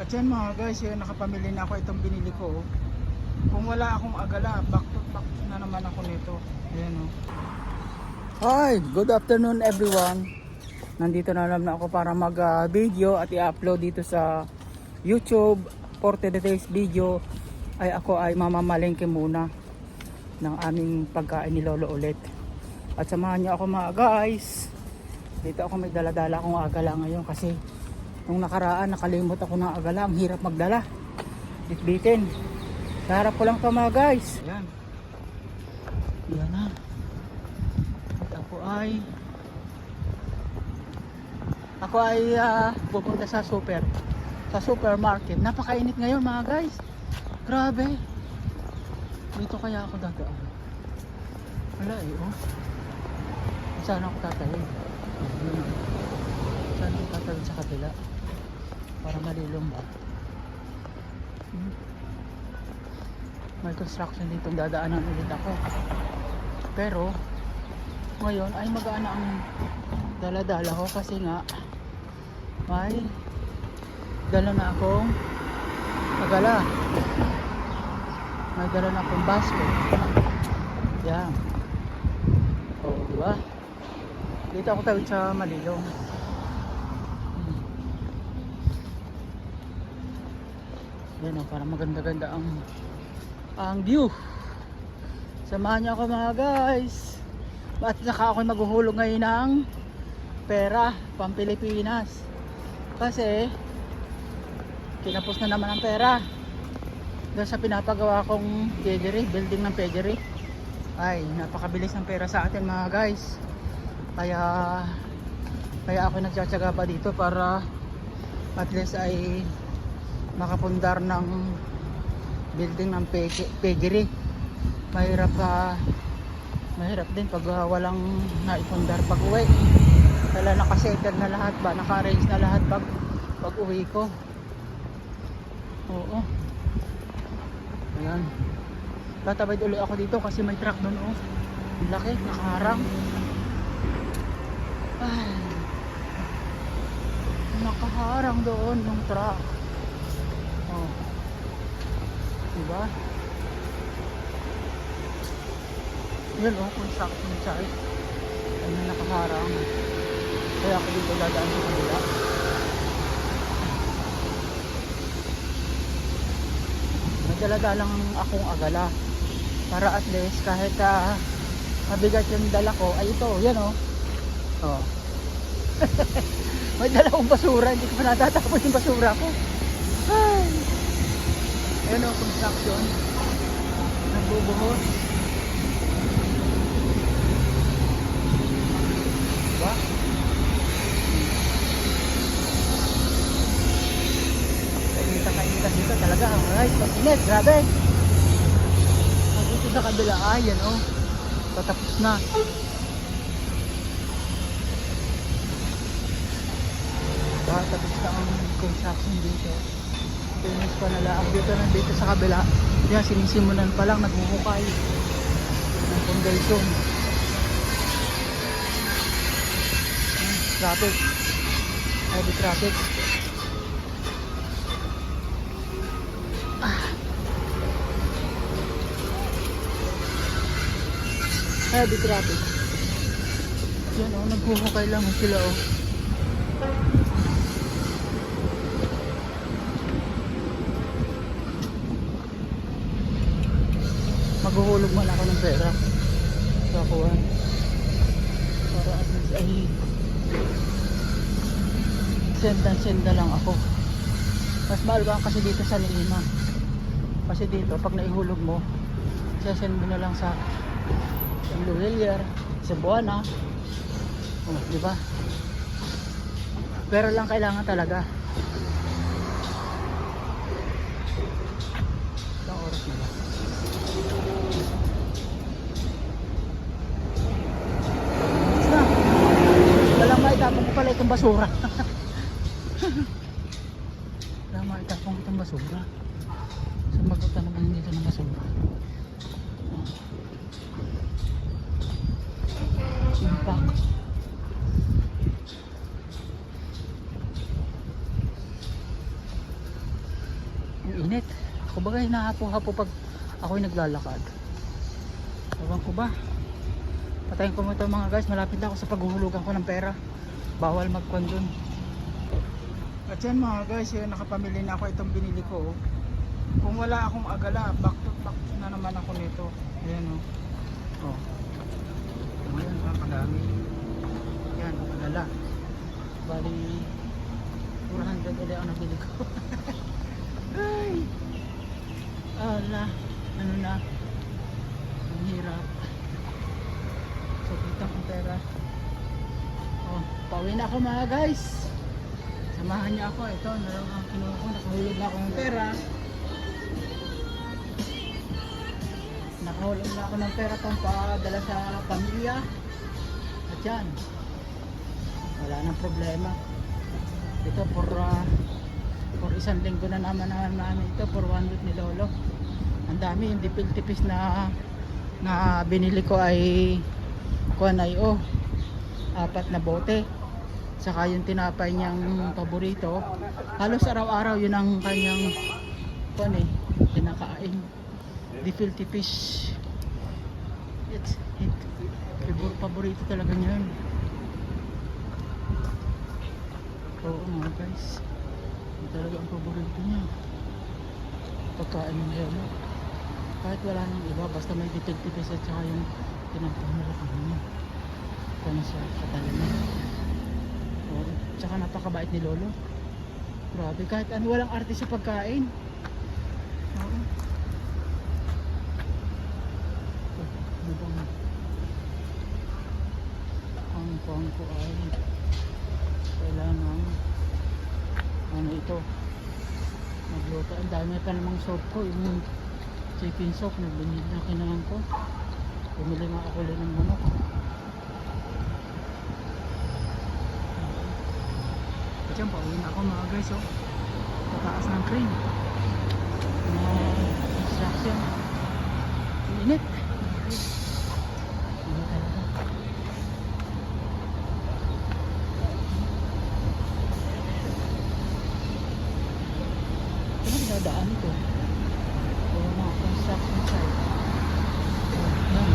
At yan mga guys, yun, nakapamili na ako itong binili ko. Kung wala akong agala, back to back na naman ako nito. Ayan o. Hi, good afternoon everyone. Nandito na naman ako para mag video at i-upload dito sa YouTube. For today's video ay ako ay mamamalengke muna ng aming pagkain ni Lolo ulit. At samahan niyo ako mga guys. Dito ako may dala-dala akong agala ngayon kasi nung nakaraan nakalimot ako ng agala. Ang hirap magdala, bitbitin. Harap ko lang ito mga guys. Yan. Yan na. At ako ay pupunta sa supermarket. Napakainit ngayon mga guys. Grabe. Dito kaya ako dadaan. Wala oh. Saan ako tatayin? Saan ako tatayin sa kabila? Para malilong ba? May construction dito, dadaanan ulit ako. Pero ngayon ay magaan ang dala-dala ko kasi nga may dala na akong agala. May dala na akong basket. Yan. O, diba? Dito ako tawid sa Malilong. Yan o, para maganda-ganda ang view. Samahan niyo ako mga guys. At saka ako maghuhulog ngayon ng pera pang Pilipinas. Kasi kinapos na naman ang pera doon sa pinapagawa kong pedigree, building ng pedigree. Ay, napakabilis ng pera sa atin mga guys. Kaya ako nagtsatsaga pa dito para at least ay makapundar ng building ng pedigree. Mahirap din pag walang naipundar pag uwi. Kaya nakasettle na lahat ba, naka-arrange na lahat pag uwi ko. Oo. Ayan. Tatabay ulit ako dito kasi may truck doon oh. Ang laki, nakaharang. Ay. Nakaharang doon yung truck. Oh. Diba? Yan oh, construction site. Ayun nakaharang. Kaya ako dito dadaan sa kabila. Dala-dalang akong agala para at least kahit mabigat yung dala ko ay ito, yan oh. Oh. May dala akong basura, hindi ko pa natatapos yung basura ko. Ay. Ayan oh, construction. Nagbubuhos. Diba? Kainita dito talaga, alright, pag-init, grabe. Dito sa kabila, yan oh, patapos na. Tapos na ang construction dito. Finish pa na lang. Dito sa kabila, yan, sinisimulan pa lang, naghuhukay ng foundation. Traffic, heavy traffic. Heavy traffic. Yan o, naghuhukay lang sila o. Maghuhulog man ako ng pera sa kuwan para at least ay senda lang ako. Mas mahal ba kasi dito sa Lima, kasi dito pag naihulog mo sesend mo na lang sa Luwelier, Cebuana. Oh, di ba? Pero lang kailangan talaga. Ilang oras na lang. Na. Walang maitapon ko pala itong basura. Walang maitapon ko itong basura. Sumagot na naman dito ng basura. Impact. Ang init. Kumbaga hinahapo-hapo pag ako'y naglalakad. Ewan ko ba. Patayin ko mo ito mga guys. Malapit na ako sa paghuhulugan ko ng pera. Bawal magkwan dun. At yan mga guys, yun, nakapamili na ako itong binili ko. Kung wala akong agala, back to back na naman ako nito. Ayan o. Oh. Ayan, kadami. Yan, agala. Bali 400 ulit ang nabili ko. Ay! Ala, ano na? Ang hirap. So, kitang ang pera. Oh, pauwi na ako mga guys. Samahan niyo ako. Ito, naroon ang kinuha ko. Nakahulog na ako ng pera. Nakahulog na ako ng pera pang padala sa pamilya. At yan. Wala nang problema. Ito for isang linggo na namin ito for 1 week ni Lolo. Ang dami yung dipil-tipis na binili ko ay kuan ay 4 na bote. Saka yung tinapay niyang paborito. Halos araw-araw yun ang kanyang kuan kinakain. Dipil-tipis. It's paborito talaga niyan. Oo mga guys, ito talaga ang paborito niya. Pagkain ng Lolo. Kahit wala nang iba, basta may dipil-tipis at saka yung tinapay nila kanina. Kung sa katala niya. Oo, tsaka napakabait ni Lolo. Grabe, kahit ano, walang arte sa pagkain. Oo. Ano bang ang kuwang ko ay kailangan ano ito magluto. Ang dami pa namang soap ko, yung chicken soap na binili na kailangan ko. Bumili nga ako ulit ng manok. Diyan pauwi na ako mga guys. Pataas ng crane na construction. Init. Daan ito. Yung mga construction site. Yan.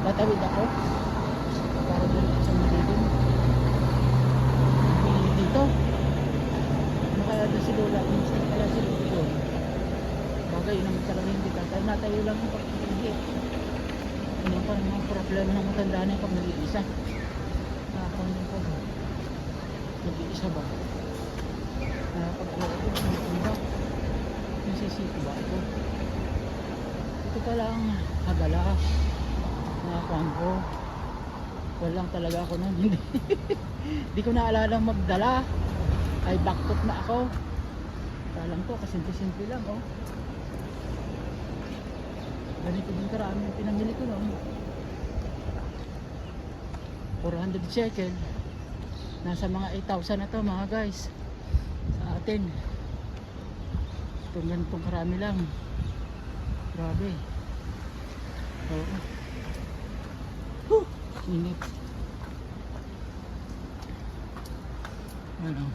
Tatawid ako para doon sa Malibon. Dito ano kaya doon si Lola, minsan kaya si Lola doon. Bagay yun naman talaga hindi tatay, natayo lang yung pagkakahit. Ano pa naman problema ng matanda na yung pag nag-iisa. Nakakandang ko ba nag-iisa ba nakapag-uwi ba nasisito ba ito. Ito pala ang hagala nakakuhan ko. Walang talaga ako nun. Hindi ko naalala magdala. Ay backtot na ako. Alam ko kasimple-simple lang ganito din karami yung pinamili ko nun. 400 shekel. Nasa mga 8,000 na to mga guys sa atin. Itong ganitong karami lang. Grabe. Oo. Init. Ano?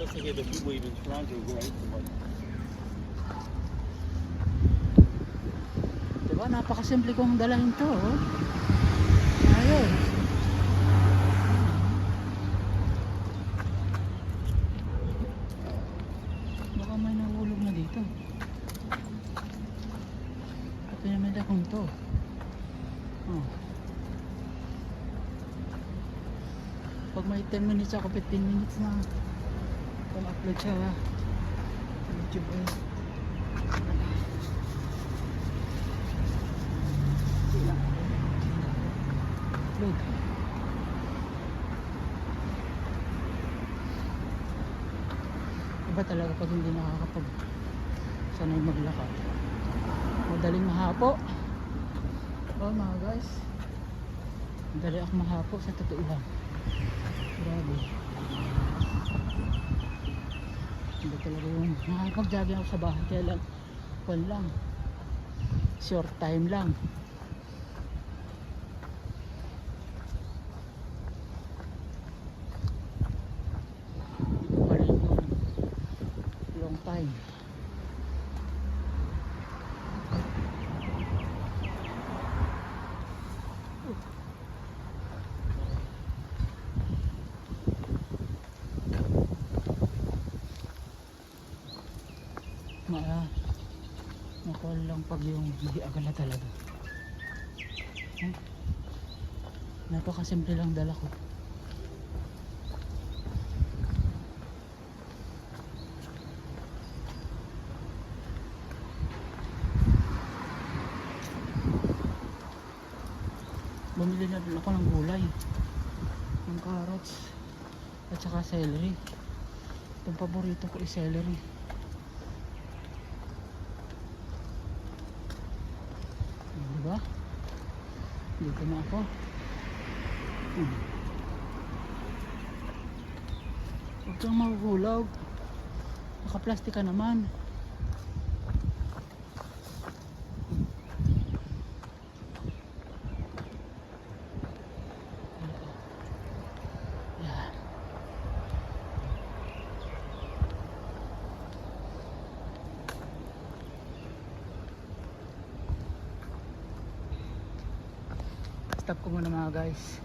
Just to hear the heat wave in Toronto, right? Ba, napakasimple kong dalahin to. Oh. Ayun. Baka may nahulog na dito. At pinamid akong to. Oh. Pag may 10 minutes ako, 15 minutes na kung upload siya YouTube eh. Upload. Iba talaga pag hindi nakakapag sanay maglakad. Madaling mahapo. Oh mga guys, madali ako mahapo sa totoo lang. Grabe. Hindi talaga yung nakakapag-jogging ako sa bahay. Kaya lang, one lang. Short time lang. Hindi ko pa rin yung long time. Nakuha lang pag yung hindi agala talaga. Napakasimple lang dala ko. Bumili na rin ako ng gulay, ng carrots at saka celery. Itong paborito ko is celery. Diba? Dito na ako. Huwag kang mahuhulog. Naka-plastic ka naman. Yan. Stop ko muna mga guys.